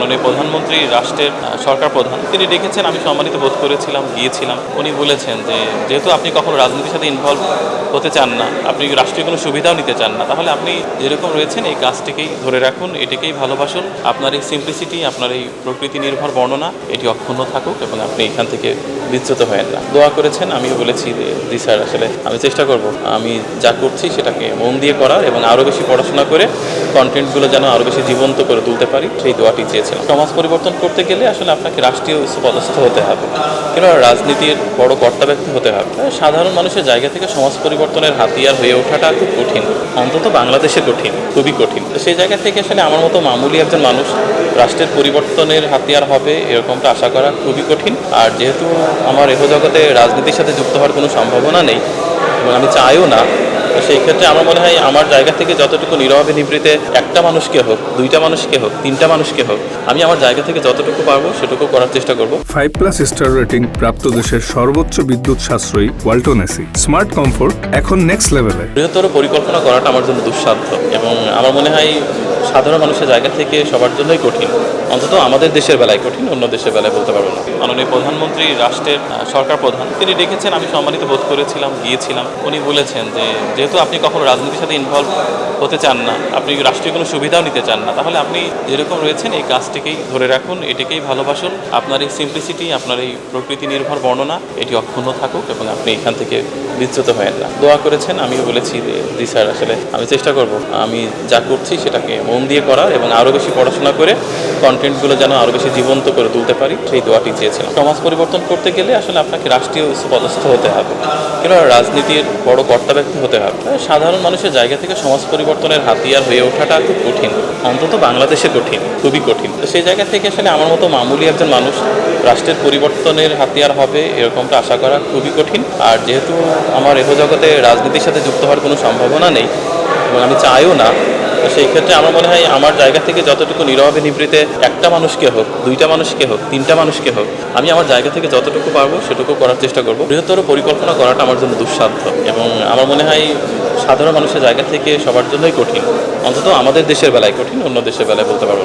মাননীয় প্রধানমন্ত্রী রাষ্ট্রের সরকার প্রধান তিনি ডেকেছেন, আমি সম্মানিত বোধ করেছিলাম, গিয়েছিলাম। উনি বলেছেন যে যেহেতু আপনি কখনো রাজনীতির সাথে ইনভলভ হতে চান না, আপনি রাষ্ট্রীয় কোনো সুবিধাও নিতে চান না, তাহলে আপনি যেরকম রয়েছেন এই কাজটিকেই ধরে রাখুন, এটাকেই ভালোবাসুন। আপনার এই সিম্পলিসিটি, আপনার এই প্রকৃতি নির্ভর বর্ণনা এটি অক্ষুণ্ণ থাকুক এবং আপনি এখান থেকে বিচ্যুত হয়েন না। দোয়া করেছেন, আমিও বলেছি যে জি স্যার, আসলে আমি চেষ্টা করব আমি যা করছি সেটাকে মন দিয়ে করার এবং আরও বেশি পড়াশোনা করে কন্টেন্টগুলো যেন আরও বেশি জীবন্ত করে তুলতে পারি, সেই দোয়াটি চেয়েছিলাম। সমাজ পরিবর্তন করতে গেলে আসলে আপনাকে রাষ্ট্রীয় পদস্থ হতে হবে কিংবা রাজনীতির বড় কর্তা ব্যক্তি হতে হবে। সাধারণ মানুষের জায়গা থেকে সমাজ পরিবর্তনের হাতিয়ার হয়ে ওঠাটা খুব কঠিন, অন্তত বাংলাদেশে কঠিন, খুবই কঠিন। তো সেই জায়গা থেকে আসলে আমার মতো মামুলি একজন মানুষ রাষ্ট্রের পরিবর্তনের হাতিয়ার হবে এরকমটা আশা করা খুবই কঠিন। আর যেহেতু আমার জগতে রাজনীতির সাথে যুক্ত হওয়ার কোনো সম্ভাবনা নেই এবং আমি চাইও না, সেই ক্ষেত্রে আমার মনে হয় আমার জায়গা থেকে যতটুকু নীরবে নিবৃত্তে একটা মানুষকে হোক, দুইটা মানুষকে হোক, তিনটা মানুষকে হোক, আমি আমার জায়গা থেকে যতটুকু পারবো সেটুকু করার চেষ্টা করব। 5+ স্টার রেটিং প্রাপ্ত দেশের সর্বোচ্চ বিদ্যুৎ সাশ্রয়ী ওয়ালটন এসি স্মার্ট কমফোর্ট এখন নেক্সট লেভেলে। বৃহত্তর পরিকল্পনা করাটা আমার জন্য দুঃসাধ্য এবং আমার মনে হয় সাধারণ মানুষের জায়গা থেকে সবার জন্যই কঠিন, অন্তত আমাদের দেশের বেলায় কঠিন, অন্য দেশের বেলায় বলতে পারবো না। মাননীয় প্রধানমন্ত্রী রাষ্ট্রের সরকার প্রধান তিনি ডেকেছেন, আমি সম্মানিত বোধ করেছিলাম, গিয়েছিলাম। উনি বলেছেন যে যেহেতু আপনি কখনো রাজনীতির সাথে ইনভলভ হতে চান না, আপনি রাষ্ট্রীয় কোনো সুবিধাও নিতে চান না, তাহলে আপনি যেরকম রয়েছেন এই কাজটিকেই ধরে রাখুন, এটাকেই ভালোবাসুন। আপনার এই সিম্পলিসিটি, আপনার এই প্রকৃতি নির্ভর বর্ণনা এটি অক্ষুণ্ণ থাকুক এবং আপনি এখান থেকে বিচ্যুত হয়েন না। দোয়া করেছেন, আমিও বলেছি যে জি স্যার, আসলে আমি চেষ্টা করব আমি যা করছি সেটাকে মন দিয়ে করার এবং আরও বেশি পড়াশোনা করে কন্টেন্টগুলো যেন আরও বেশি জীবন্ত করে তুলতে পারি, সেই দোয়াটি চেয়েছিলাম। সমাজ পরিবর্তন করতে গেলে আসলে আপনাকে রাষ্ট্রীয় পদস্থ হতে হবে কিংবা রাজনীতির বড় কর্তা ব্যক্তি হতে হবে। সাধারণ মানুষের জায়গা থেকে সমাজ পরিবর্তনের হাতিয়ার হয়ে ওঠাটা খুব কঠিন, অন্তত বাংলাদেশে কঠিন, খুবই কঠিন। তো সেই জায়গা থেকে আসলে আমার মতো মামুলি একজন মানুষ রাষ্ট্রের পরিবর্তনের হাতিয়ার হবে এরকমটা আশা করা খুবই কঠিন। আর যেহেতু আমার জগতে রাজনীতির সাথে যুক্ত হওয়ার কোনো সম্ভাবনা নেই এবং আমি চাইও না, তো সেই ক্ষেত্রে আমার মনে হয় আমার জায়গা থেকে যতটুকু নীরবে নিবৃত্তে একটা মানুষকে হোক, দুইটা মানুষকে হোক, তিনটা মানুষকে হোক, আমি আমার জায়গা থেকে যতটুকু পারবো সেটুকু করার চেষ্টা করব। বৃহত্তর পরিকল্পনা করাটা আমার জন্য দুঃসাধ্য এবং আমার মনে হয় সাধারণ মানুষের জায়গা থেকে সবার জন্যই কঠিন, অন্তত আমাদের দেশের বেলায় কঠিন, অন্য দেশের বেলায় বলতে পারবো না।